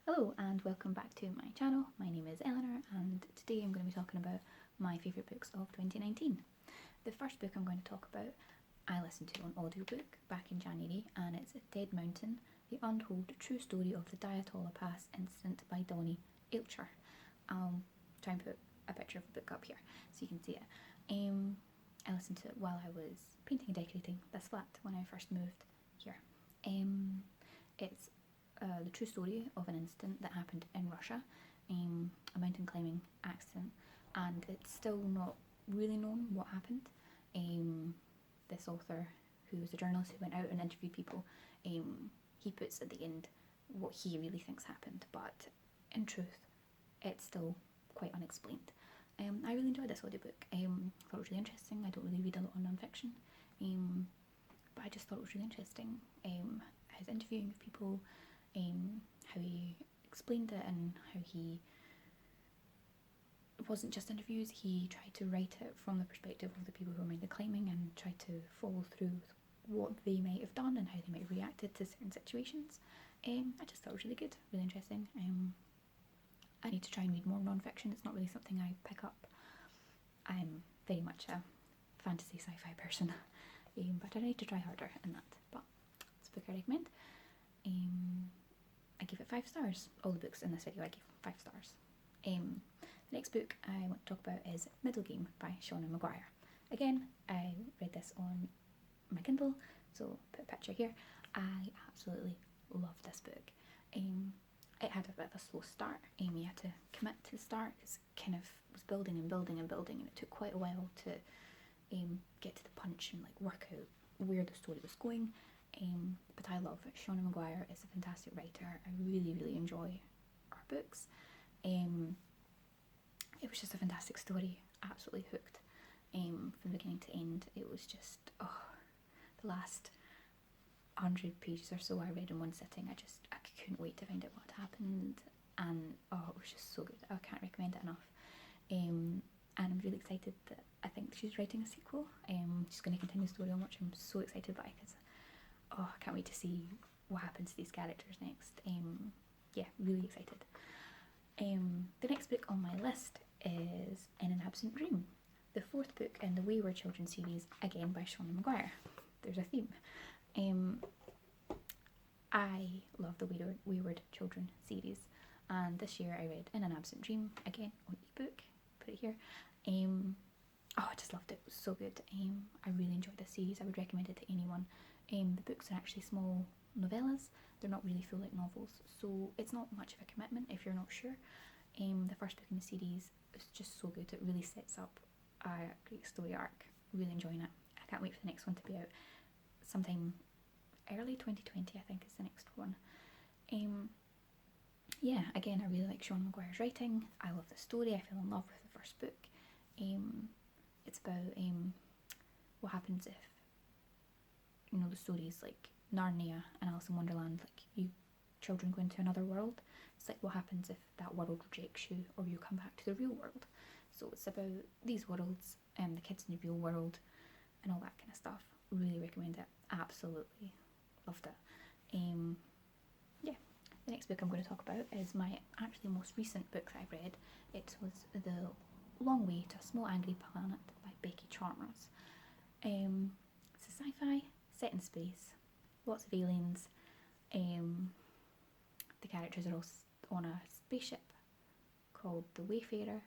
Hello and welcome back to my channel. My name is Eleanor and today I'm going to be talking about my favourite books of 2019. The first book I'm going to talk about I listened to on audiobook back in January, and it's Dead Mountain, The Untold True Story of the Diatolla Pass Incident by Donnie Ailcher. I'll try and put a picture of the book up here so you can see it. I listened to it while I was painting and decorating this flat when I first moved here. It's the true story of an incident that happened in Russia, a mountain climbing accident, and it's still not really known what happened. This author, who was a journalist who went out and interviewed people, he puts at the end what he really thinks happened, but in truth, it's still quite unexplained. I really enjoyed this audiobook. I thought it was really interesting. I don't really read a lot of non-fiction, but I just thought it was really interesting. His interviewing of people, how he explained it, and how it wasn't just interviews, he tried to write it from the perspective of the people who were mountain climbing and tried to follow through with what they might have done and how they might have reacted to certain situations. I just thought it was really good, really interesting. I need to try and read more non-fiction. It's not really something I pick up. I'm very much a fantasy sci-fi person, but I need to try harder in that. But it's a book I recommend. I give it 5 stars. All the books in this video I give 5 stars. The next book I want to talk about is Middle Game by Seanan McGuire. Again, I read this on my Kindle, so put a picture here. I absolutely love this book. It had a bit of a slow start. You had to commit to the start because it kind of was building and building and building, and it took quite a while to get to the punch and like work out where the story was going. But I love it. Seanan McGuire is a fantastic writer. I really, really enjoy her books. It was just a fantastic story. Absolutely hooked. From beginning to end, it was just the last 100 pages or so I read in one sitting. I couldn't wait to find out what happened, and it was just so good. I can't recommend it enough. And I'm really excited that I think she's writing a sequel. She's going to continue the story on, which I'm so excited by because I can't wait to see what happens to these characters next. Yeah, really excited. The next book on my list is In an Absent Dream, the 4th book in the Wayward Children series, again by Seanan McGuire. There's a theme. I love the Wayward Children series, and this year I read In an Absent Dream, again on ebook, put it here. I just loved it. It was so good. I really enjoyed this series. I would recommend it to anyone. The books are actually small novellas. They're not really full-length novels, so it's not much of a commitment if you're not sure. The first book in the series is just so good. It really sets up a great story arc. Really enjoying it. I can't wait for the next one to be out sometime early 2020, I think is the next one. Yeah, again, I really like Seanan McGuire's writing. I love the story. I fell in love with the first book. It's about what happens if, the stories like Narnia and Alice in Wonderland, like you children go into another world. It's like what happens if that world rejects you or you come back to the real world. So it's about these worlds, the kids in the real world and all that kind of stuff. Really recommend it. Absolutely loved it. Yeah, the next book I'm going to talk about is my actually most recent book that I read. It was The Long Way to a Small Angry Planet by Becky Chalmers. It's a sci-fi set in space, lots of aliens. The characters are all on a spaceship called the Wayfarer,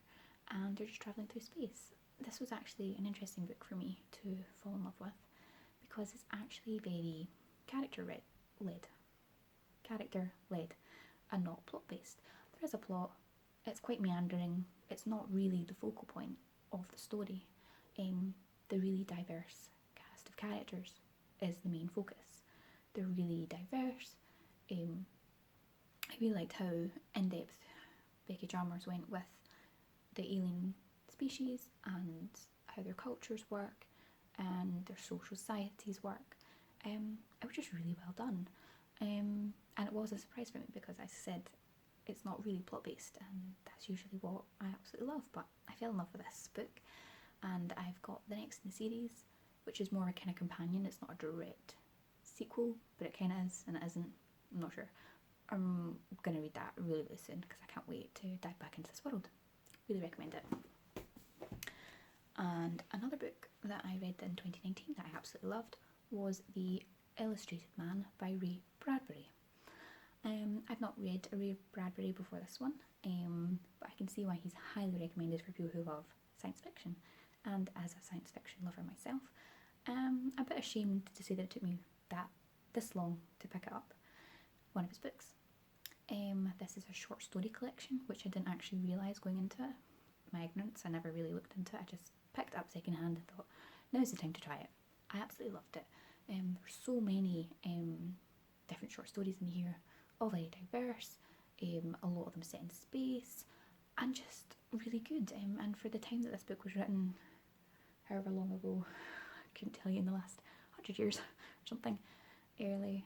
and they're just travelling through space. This was actually an interesting book for me to fall in love with because it's actually very character-led, and not plot-based. There is a plot. It's quite meandering. It's not really the focal point of the story. The really diverse cast of characters is the main focus. They're really diverse. I really liked how in-depth Becky Chalmers went with the alien species and how their cultures work and their social societies work. It was just really well done. And it was a surprise for me because, as I said, it's not really plot based, and that's usually what I absolutely love, but I fell in love with this book, and I've got the next in the series, which is more a kind of companion. It's not a direct sequel, but it kind of is and it isn't. I'm not sure. I'm going to read that really, really soon because I can't wait to dive back into this world. Really recommend it. And another book that I read in 2019 that I absolutely loved was The Illustrated Man by Ray Bradbury. I've not read a Ray Bradbury before this one, but I can see why he's highly recommended for people who love science fiction. And as a science fiction lover myself, I'm a bit ashamed to say that it took me this long to pick it up. One of his books. This is a short story collection, which I didn't actually realise going into it. My ignorance, I never really looked into it. I just picked it up second hand and thought, now's the time to try it. I absolutely loved it. There's so many different short stories in here, all very diverse, a lot of them set in space, and just really good. And for the time that this book was written, however long ago, I couldn't tell you, in the last 100 years or something, early,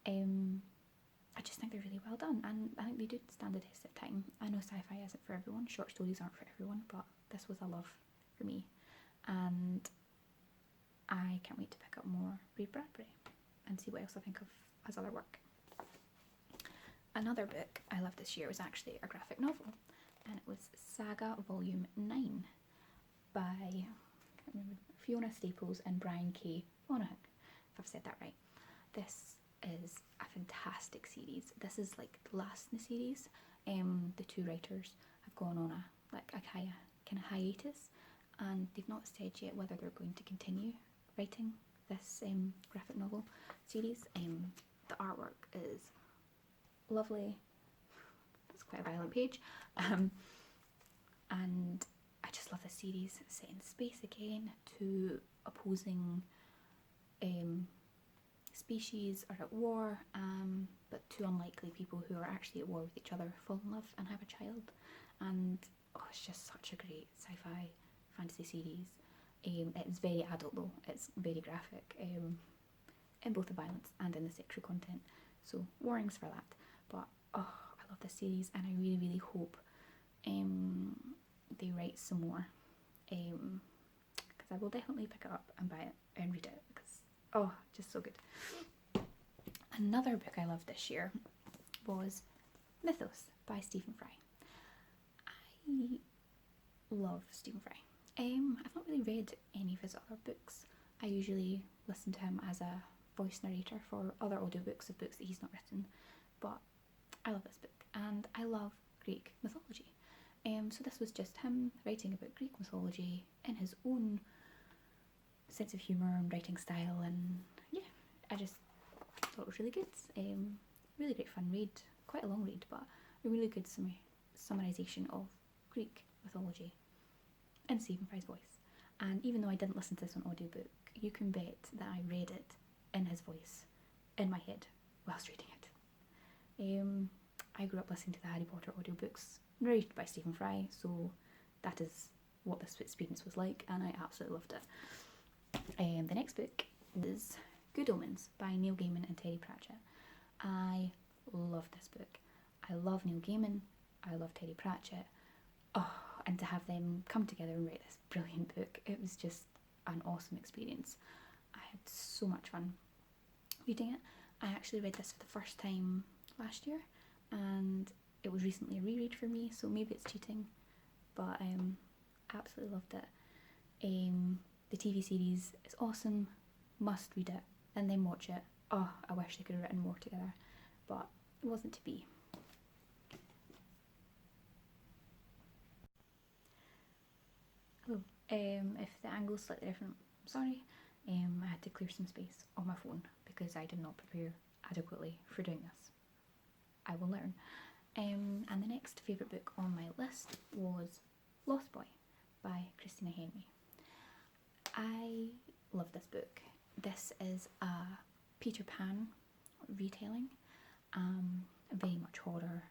I just think they're really well done, and I think they do stand the test of time. I know sci-fi isn't for everyone, short stories aren't for everyone, but this was a love for me, and I can't wait to pick up more Ray Bradbury and see what else I think of his other work. Another book I loved this year was actually a graphic novel, and it was Saga Volume 9 by, I can't remember, Fiona Staples and Brian K. Monahan, if I've said that right. This is a fantastic series. This is like the last in the series. The two writers have gone on a kind of hiatus, and they've not said yet whether they're going to continue writing this graphic novel series. The artwork is lovely. It's quite a violent page, and I just love the series. It's set in space again. Two opposing species are at war, but two unlikely people who are actually at war with each other fall in love and have a child, and it's just such a great sci-fi fantasy series. It's very adult though, it's very graphic, in both the violence and in the sexual content, so warnings for that, but I love this series, and I really, really hope they write some more, because I will definitely pick it up and buy it and read it, because just so good. Another book I loved this year was Mythos by Stephen Fry. I love Stephen Fry. I've not really read any of his other books. I usually listen to him as a voice narrator for other audiobooks of books that he's not written, but I love this book, and I love Greek mythology. So this was just him writing about Greek mythology in his own sense of humour and writing style, and yeah, I just thought it was really good. Really great fun read, quite a long read, but a really good summarisation of Greek mythology in Stephen Fry's voice. And even though I didn't listen to this on audiobook, you can bet that I read it in his voice, in my head, whilst reading it. I grew up listening to the Harry Potter audiobooks narrated by Stephen Fry, so that is what this experience was like, and I absolutely loved it. The next book is Good Omens by Neil Gaiman and Terry Pratchett. I love this book. I love Neil Gaiman, I love Terry Pratchett, and to have them come together and write this brilliant book, it was just an awesome experience. I had so much fun reading it. I actually read this for the first time last year, and it was recently a reread for me, so maybe it's cheating, but I absolutely loved it. The TV series is awesome, must read it and then watch it. I wish they could have written more together, but it wasn't to be. Hello. If the angle is slightly different, I'm sorry. I had to clear some space on my phone because I did not prepare adequately for doing this. I will learn. And the next favourite book on my list was Lost Boy by Christina Henry. I love this book. This is a Peter Pan retelling, very much horror,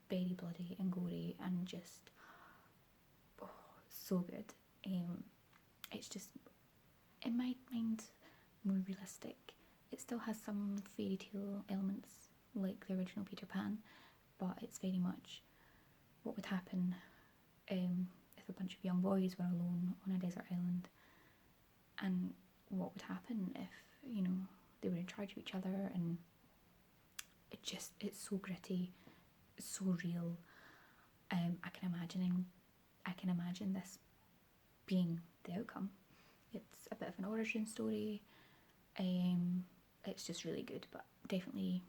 very bloody and gory, and just so good. It's just, in my mind, more realistic. It still has some fairy tale elements like the original Peter Pan, but it's very much what would happen if a bunch of young boys were alone on a desert island, and what would happen if, they were in charge of each other, and it's so gritty, it's so real. I can imagine this being the outcome. It's a bit of an origin story. It's just really good, but definitely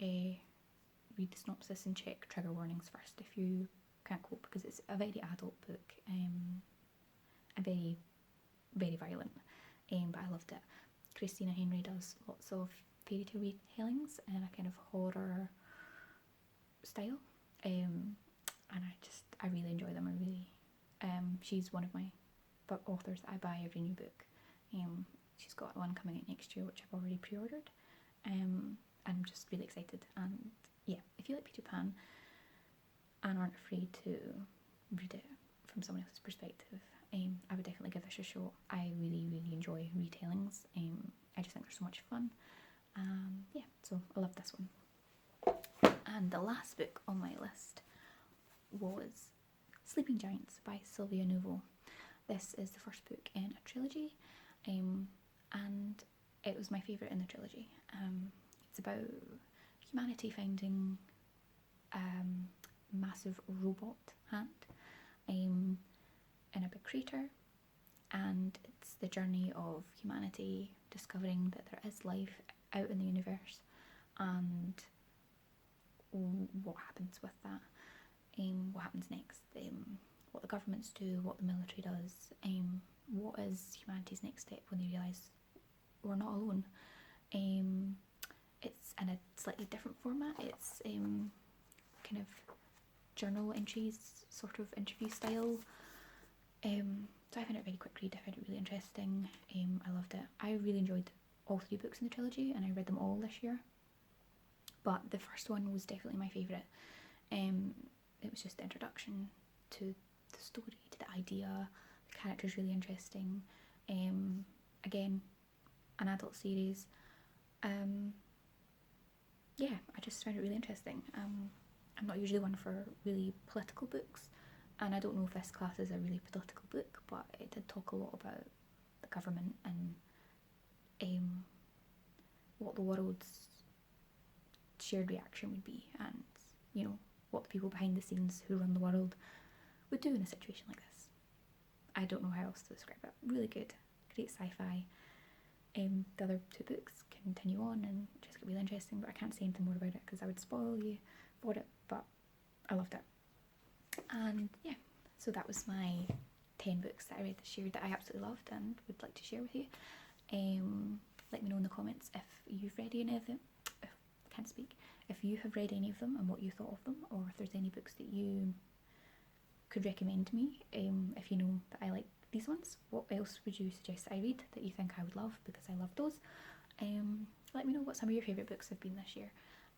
read the synopsis and check trigger warnings first if you can't cope, because it's a very adult book, and very, very violent. But I loved it. Christina Henry does lots of fairy tale retellings in a kind of horror style, and I really enjoy them. She's one of my authors that I buy every new book. She's got one coming out next year, which I've already pre-ordered. And I'm just really excited. And yeah, if you like Peter Pan and aren't afraid to read it from someone else's perspective, I would definitely give this a shot. I really, really enjoy retellings. I just think they're so much fun. Yeah, so I love this one. And the last book on my list was Sleeping Giants by Sylvia Nouveau. This is the first book in a trilogy, and it was my favourite in the trilogy. It's about humanity finding a massive robot hand in a big crater, and it's the journey of humanity discovering that there is life out in the universe, and what happens with that, what happens next, what the governments do, what the military does, what is humanity's next step when they realise we're not alone. It's in a slightly different format. It's kind of journal entries, sort of interview style. So I found it a very quick read. I found it really interesting. I loved it. I really enjoyed all 3 books in the trilogy, and I read them all this year. But the first one was definitely my favourite. It was just the introduction to the story, to the idea. The character's really interesting. Again, an adult series. Yeah, I just found it really interesting. I'm not usually one for really political books, and I don't know if this class is a really political book, but it did talk a lot about the government and what the world's shared reaction would be, and what the people behind the scenes who run the world would do in a situation like this. I don't know how else to describe it. Really good, great sci-fi. The other 2 books continue on and just get really interesting, but I can't say anything more about it because I would spoil you for it, but I loved it. And yeah, so that was my 10 books that I read this year that I absolutely loved and would like to share with you. Let me know in the comments if you've read any of them. I can't speak. If you have read any of them and what you thought of them, or if there's any books that you could recommend me. If you know that I like these ones, what else would you suggest I read that you think I would love, because I love those. Let me know what some of your favourite books have been this year,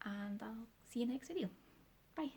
and I'll see you next video. Bye.